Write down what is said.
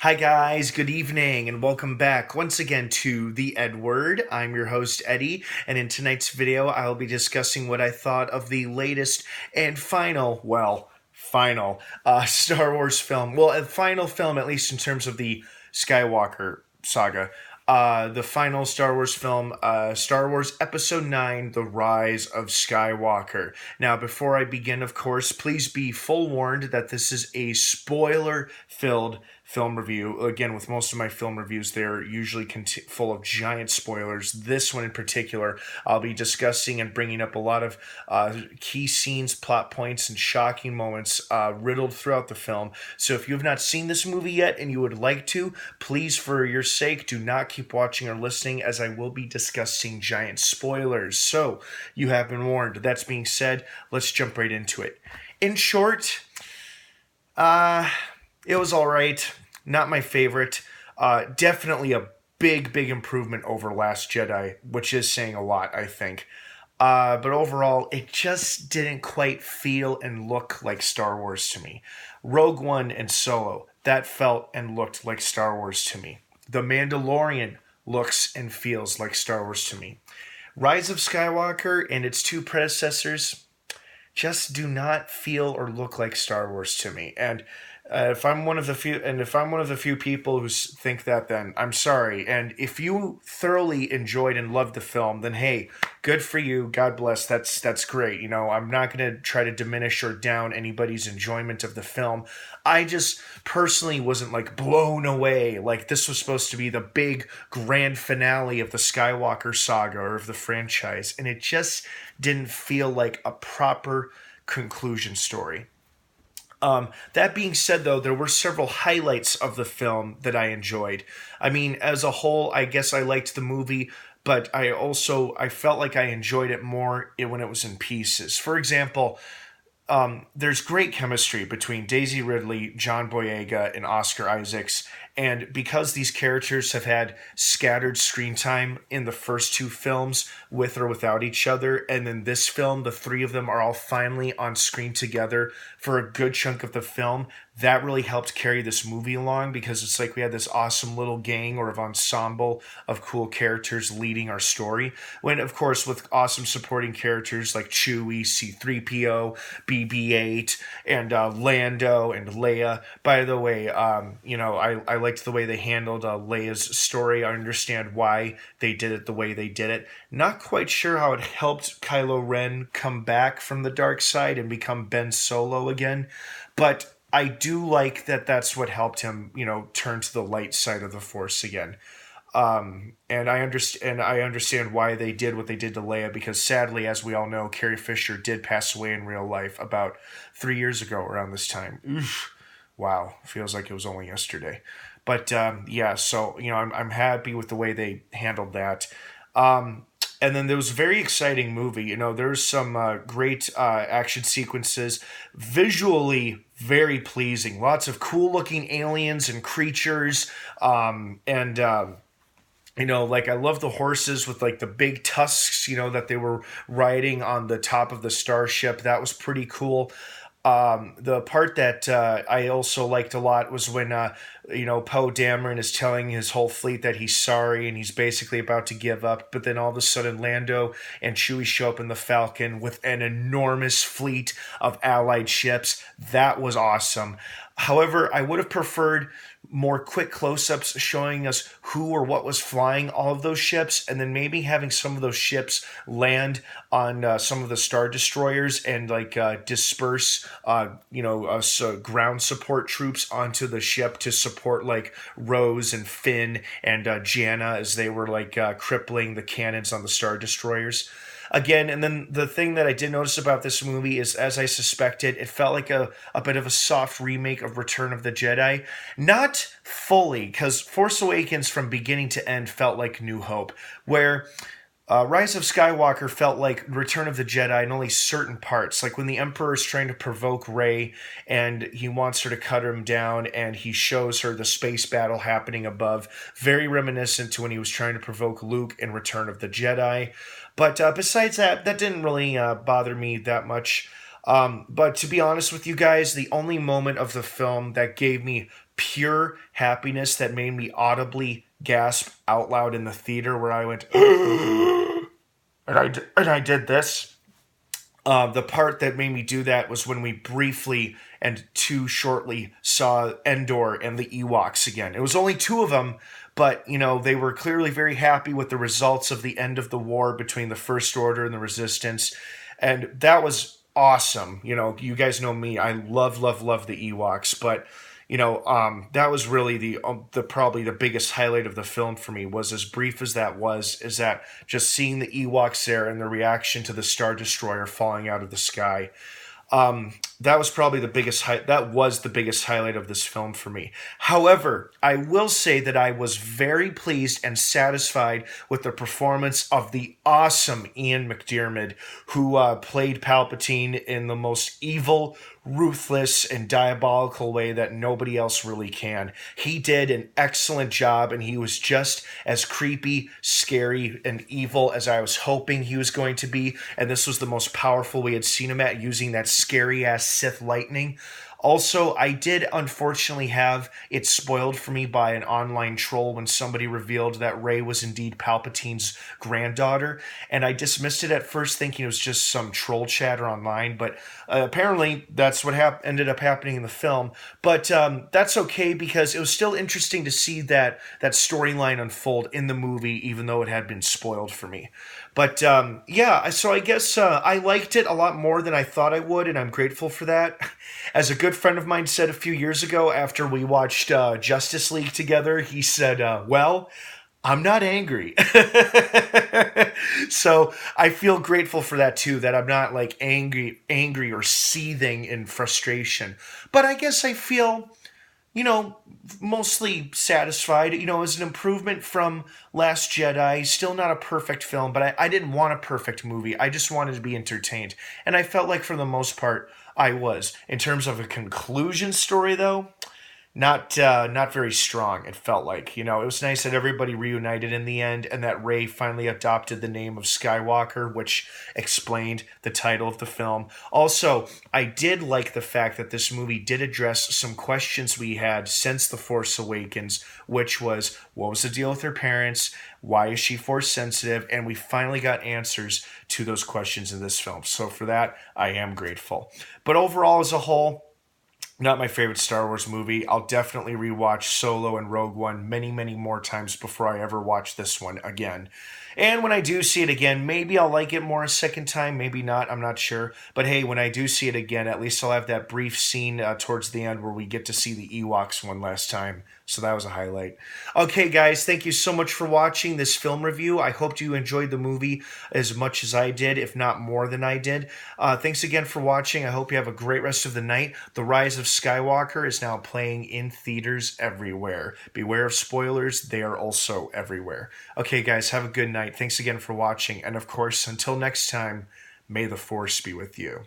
Hi, guys, good evening, and welcome back once again to the EdWord. I'm your host, Eddie, and in tonight's video, I'll be discussing what I thought of the latest and final Star Wars film. Well, a final film, at least in terms of the Skywalker saga. The final Star Wars film, Star Wars Episode 9, The Rise of Skywalker. Now, before I begin, of course, please be full warned that this is a spoiler-filled film review. Again, with most of my film reviews, they're usually full of giant spoilers. This one in particular, I'll be discussing and bringing up a lot of key scenes, plot points, and shocking moments riddled throughout the film. So if you have not seen this movie yet and you would like to, please, for your sake, do not keep watching or listening, as I will be discussing giant spoilers. So you have been warned. That being said, let's jump right into it. In short, it was all right. Not my favorite. Definitely a big improvement over Last Jedi, which is saying a lot, I think. But overall, it just didn't quite feel and look like Star Wars to me. Rogue One and Solo, that felt and looked like Star Wars to me. The Mandalorian looks and feels like Star Wars to me. Rise of Skywalker and its two predecessors just do not feel or look like Star Wars to me. And if I'm one of the few people who think that, then I'm sorry. And if you thoroughly enjoyed and loved the film, then hey, good for you. God bless. That's great. You know, I'm not going to try to diminish or down anybody's enjoyment of the film. I just personally wasn't like blown away. Like this was supposed to be the big grand finale of the Skywalker saga or of the franchise, and it just didn't feel like a proper conclusion story. That being said, though, there were several highlights of the film that I enjoyed. I mean, as a whole, I guess I liked the movie, but I felt like I enjoyed it more when it was in pieces. For example, there's great chemistry between Daisy Ridley, John Boyega, and Oscar Isaacs. And because these characters have had scattered screen time in the first two films with or without each other, and in this film, the three of them are all finally on screen together for a good chunk of the film, that really helped carry this movie along, because it's like we had this awesome little gang or of ensemble of cool characters leading our story. When, of course, with awesome supporting characters like Chewie, C-3PO, BB-8, and Lando and Leia. By the way, I liked the way they handled Leia's story. I understand why they did it the way they did it. Not quite sure how it helped Kylo Ren come back from the dark side and become Ben Solo again, but I do like that that's what helped him, turn to the light side of the Force again. And I understand why they did what they did to Leia, because sadly, as we all know, Carrie Fisher did pass away in real life about 3 years ago around this time. Oof. Wow, feels like it was only yesterday. But so I'm happy with the way they handled that. And then there was a very exciting movie. There's some great action sequences, visually very pleasing. Lots of cool looking aliens and creatures, and like I love the horses with like the big tusks, that they were riding on the top of the starship. That was pretty cool. The part that I also liked a lot was when, Poe Dameron is telling his whole fleet that he's sorry and he's basically about to give up. But then all of a sudden, Lando and Chewie show up in the Falcon with an enormous fleet of allied ships. That was awesome. However, I would have preferred more quick close-ups showing us who or what was flying all of those ships, and then maybe having some of those ships land on some of the Star Destroyers and disperse ground support troops onto the ship to support like Rose and Finn and Jana as they were crippling the cannons on the Star Destroyers. Again, and then the thing that I did notice about this movie is, as I suspected, it felt like a bit of a soft remake of Return of the Jedi. Not fully, because Force Awakens from beginning to end felt like New Hope, where Rise of Skywalker felt like Return of the Jedi in only certain parts. Like when the Emperor is trying to provoke Rey and he wants her to cut him down and he shows her the space battle happening above. Very reminiscent to when he was trying to provoke Luke in Return of the Jedi. But besides that didn't really bother me that much. But to be honest with you guys, the only moment of the film that gave me pure happiness that made me audibly gasp out loud in the theater, where I went, and I did this. The part that made me do that was when we briefly and too shortly saw Endor and the Ewoks again. It was only two of them, but, you know, they were clearly very happy with the results of the end of the war between the First Order and the Resistance. And that was awesome. You know, you guys know me. I love, love, love the Ewoks, but you know, that was really the probably the biggest highlight of the film for me. Was as brief as that was, is that just seeing the Ewoks there and the reaction to the Star Destroyer falling out of the sky. That was probably the biggest that was the biggest highlight of this film for me. However, I will say that I was very pleased and satisfied with the performance of the awesome Ian McDiarmid, who played Palpatine in the most evil, ruthless, and diabolical way that nobody else really can. He did an excellent job, and he was just as creepy, scary, and evil as I was hoping he was going to be, and this was the most powerful we had seen him at, using that scary-ass Sith lightning. Also, I did unfortunately have it spoiled for me by an online troll when somebody revealed that Rey was indeed Palpatine's granddaughter, and I dismissed it at first thinking it was just some troll chatter online, but apparently that's what ended up happening in the film. But that's okay, because it was still interesting to see that storyline unfold in the movie, even though it had been spoiled for me. But yeah, so I guess I liked it a lot more than I thought I would, and I'm grateful for that. As a good friend of mine said a few years ago after we watched Justice League together, he said, well, I'm not angry. So I feel grateful for that too, that I'm not like angry or seething in frustration. But I guess I feel, you know, mostly satisfied. You know, as an improvement from Last Jedi. Still not a perfect film, but I didn't want a perfect movie. I just wanted to be entertained. And I felt like for the most part, I was. In terms of a conclusion story, though, not very strong, it felt like. You know, it was nice that everybody reunited in the end, and that Rey finally adopted the name of Skywalker, which explained the title of the film. Also, I did like the fact that this movie did address some questions we had since The Force Awakens, which was, what was the deal with her parents? Why is she Force sensitive? And we finally got answers to those questions in this film. So for that, I am grateful. But overall, as a whole, not my favorite Star Wars movie. I'll definitely rewatch Solo and Rogue One many, many more times before I ever watch this one again. And when I do see it again, maybe I'll like it more a second time, maybe not, I'm not sure. But hey, when I do see it again, at least I'll have that brief scene towards the end where we get to see the Ewoks one last time. So that was a highlight. Okay, guys, thank you so much for watching this film review. I hope you enjoyed the movie as much as I did, if not more than I did. Thanks again for watching. I hope you have a great rest of the night. The Rise of Skywalker is now playing in theaters everywhere. Beware of spoilers. They are also everywhere. Okay, guys, have a good night. Thanks again for watching. And of course, until next time, may the Force be with you.